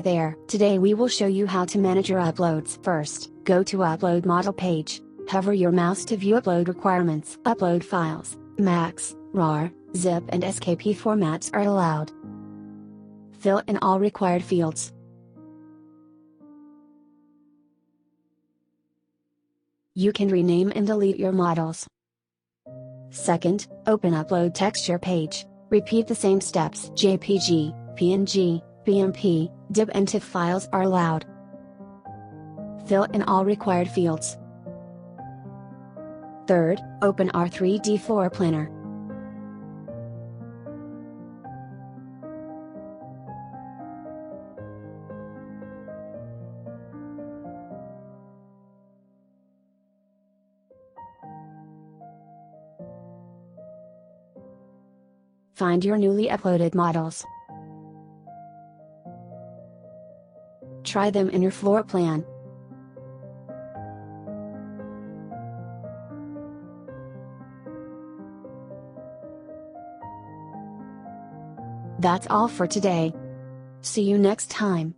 there. Today we will show you how to manage your uploads. First, go to Upload Model page, hover your mouse to view upload requirements. Upload files, MAX, RAR, ZIP and SKP formats are allowed. Fill in all required fields. You can rename and delete your models. Second, open Upload Texture page. Repeat the same steps. JPG, PNG, BMP, DIB and TIFF files are allowed. Fill in all required fields. Third, open our 3D floor planner. Find your newly uploaded models. Try them in your floor plan. That's all for today. See you next time.